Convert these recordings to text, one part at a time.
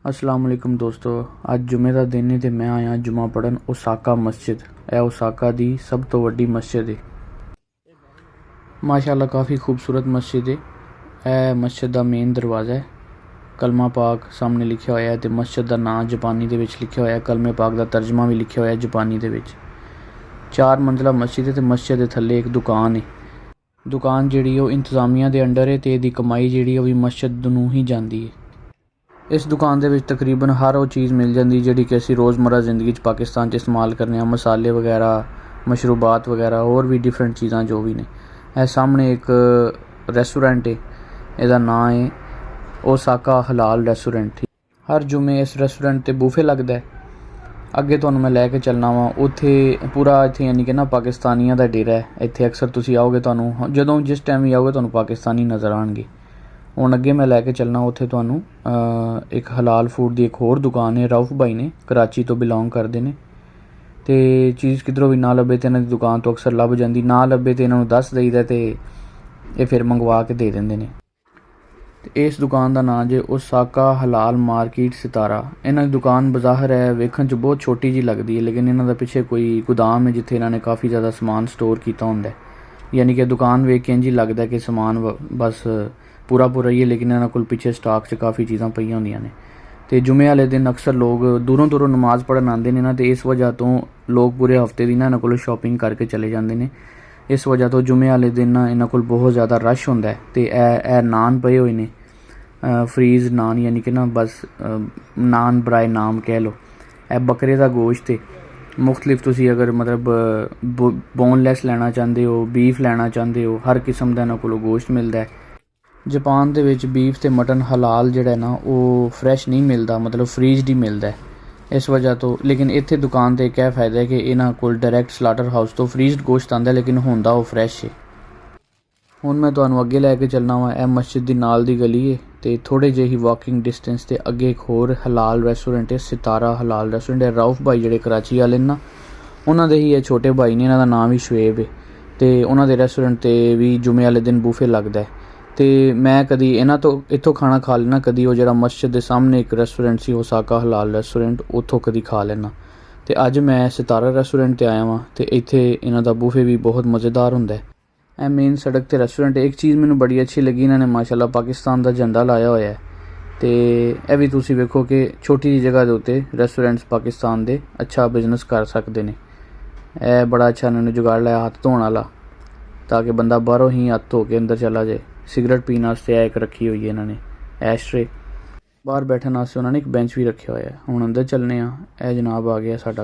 अस्सलाम वालेकुम दोस्तों। ਅੱਜ जुमे का दिन है तो मैं आया जुमा पढ़न ओसाका मस्जिद। यह ओसाका की सब तो वड्डी मस्जिद है। माशाअल्लाह काफ़ी खूबसूरत मस्जिद है। यह मस्जिद का मेन दरवाज़ा है। कलमा पाक सामने लिखा होया है तो मस्जिद का नाम जापानी दे विच लिखा होया है। कलमे पाक का तर्जमा भी लिखा होया है जापानी दे विच। 4 मंजिला मस्जिद है तो मस्जिद के थल्ले एक दुकान है। दुकान जिहड़ी वो इंतजामिया के अंडर है तो इसकी कमाई जिहड़ी वो मस्जिद नूं ही जाती है। इस दुकान के तकरीबन हर वो चीज़ मिल जाती जी कि असी रोज़मर्रा जिंदगी पाकिस्तान इस्तेमाल करने, मसाले वगैरह, मशरूबात वगैरह और भी डिफरेंट चीज़ा जो भी ने। यह सामने एक रेस्टोरेंट है, इसका नाम है ओसाका हलाल रेस्टोरेंट। हर जुमे इस रेस्टोरेंट पर बूफे लगता है। अगे तो मैं लैके चलना वा उत्थे पूरा इत्थे यानी कि ना पाकिस्तानियों का डेरा है। इत्थे अक्सर तुसी आओगे तो जदों जिस टाइम भी आओगे तो पाकिस्तानी नज़र आएंगे। हुण अगे मैं लैके चलना उत्थे तुहानू एक हलाल फूड की एक होर दुकान है। रऊफ भाई ने कराची तो बिलोंग करते हैं तो चीज़ किधरों भी ना लभे तो इन्हां दी दुकान तो अक्सर लभ जाती, ना लभे तो इन्होंने दस दईदा तो ये फिर मंगवा के दे देंगे ने। इस दुकान का नाम जे ओसाका हलाल मार्केट सितारा। इन्हां दी दुकान बज़ाहिर है वेखण च बहुत छोटी जी लगती है, लेकिन इन्हां दा पिछे कोई गोदाम है जिथे इन्होंने काफ़ी ज़्यादा समान स्टोर किया हुंदा है। यानी कि दुकान वेख के इंज ही लगता है कि समान बस पूरा ही है, लेकिन इन्होंने कोल पिछे स्टाक च काफ़ी चीज़ां पईयां होंदियां ने। तो जुमे वाले दिन अक्सर लोग दूरों दूरों नमाज़ पढ़न आते हैं ना, तो इस वजह तो लोग पूरे हफ्ते की ना इन्होंने कोल शॉपिंग करके चले जाते हैं। इस वजह तो जुमे वाले दिन ना इन्होंने कोल बहुत ज़्यादा रश होंदा है। तो ए नान पे हुए ने, फ्रीज़ नान, यानी कि ना बस नान बराए नाम कह लो। ए बकरे का गोश्त है। मुख्तलिफ तुसी अगर मतलब बोनलैस लेना चाहते हो, बीफ लेना चाहते हो, हर किस्म का इन्होंने कोल गोश्त मिलता है। जापान दे विच बीफ ते मटन हलाल जिहड़ा है ना वो फ्रैश नहीं मिलता, मतलब फ्रीज्ड ही मिलता है। इस वजह तो लेकिन इत्थे दुकान ते क्या फ़ायदा है कि इन्हां कोल डायरैक्ट स्लाटर हाउस तो फ्रीज्ड गोश्त आंदा है, लेकिन होंदा वो फ्रैश है। हुण मैं तुहानूं अगे लैके चलना वा। यह मस्जिद दी नाल दी गली है तो थोड़े जे ही वॉकिंग डिस्टेंस ते अगे एक होर हलाल रेस्टोरेंट है, सितारा हलाल रेस्टोरेंट है। रऊफ भाई जिहड़े कराची वाले ना उन्हां दे ही ये छोटे भाई ने, इन्हां दा नाम ही शुएब है। तो उन्हां दे रेस्टोरेंट ते भी जुमे वाले दिन बूफे लगता है। तो मैं कभी इन्हां तो इत्थों खाना खा लेना, कभी वो जो मस्जिद के सामने एक रेस्टोरेंट सी ओसाका हलाल रेस्टोरेंट उत्थों कभी खा लेना। तो अज मैं सितारा रेस्टोरेंट ते आया वां तो इत्थे इन्हां दा बूफे भी बहुत मज़ेदार हुंदा है। ए मेन सड़क ते रेस्टोरेंट। एक चीज़ मैनूं बड़ी अच्छी लगी, इन्होंने माशाअल्लाह पाकिस्तान का झंडा लाया होया है। तो यह भी तुसी वेखो कि छोटी जी जगह के उत्ते रेस्टोरेंट्स पाकिस्तान के अच्छा बिजनेस कर सकते हैं। यह बड़ा अच्छा इन्होंने जुगाड़ लाया हाथ धोने वाला, ताकि बंदा बाहरों ही हाथ धो के अंदर चला जाए। सिगरेट पीने वास्ते एक रखी हुई है इन्होंने एशट्रे। बाहर बैठने वास्ते उन्होंने एक बेंच भी रखा हुआ है। हुण अंदर चलने आ। जनाब आ गया साडा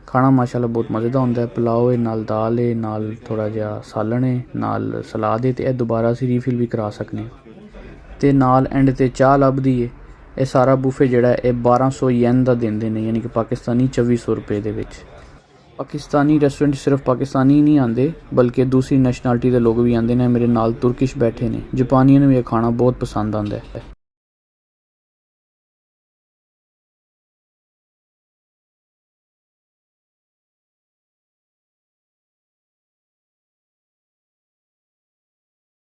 खाना माशाअल्लाह बहुत मज़ेदार होंदा है। पुलाव है, नाल दाल है, नाल थोड़ा जिहा सालन है, नाल सलाद है। तो यह दोबारा असी रीफिल भी करा सकने। तो नाल एंड ते चाह लभदी है। यह सारा बूफे जिहड़ा है 1200 येन का देंदे ने, यानी कि पाकिस्तानी 2400 रुपये दे विच। पाकिस्तानी रेस्टोरेंट सिर्फ पाकिस्तानी ही नहीं आते, बल्कि दूसरी नैशनैलिटी के लोग भी आते हैं। मेरे नाल तुर्किश बैठे ने, जापानियों ने भी यह खाना बहुत पसंद आता है।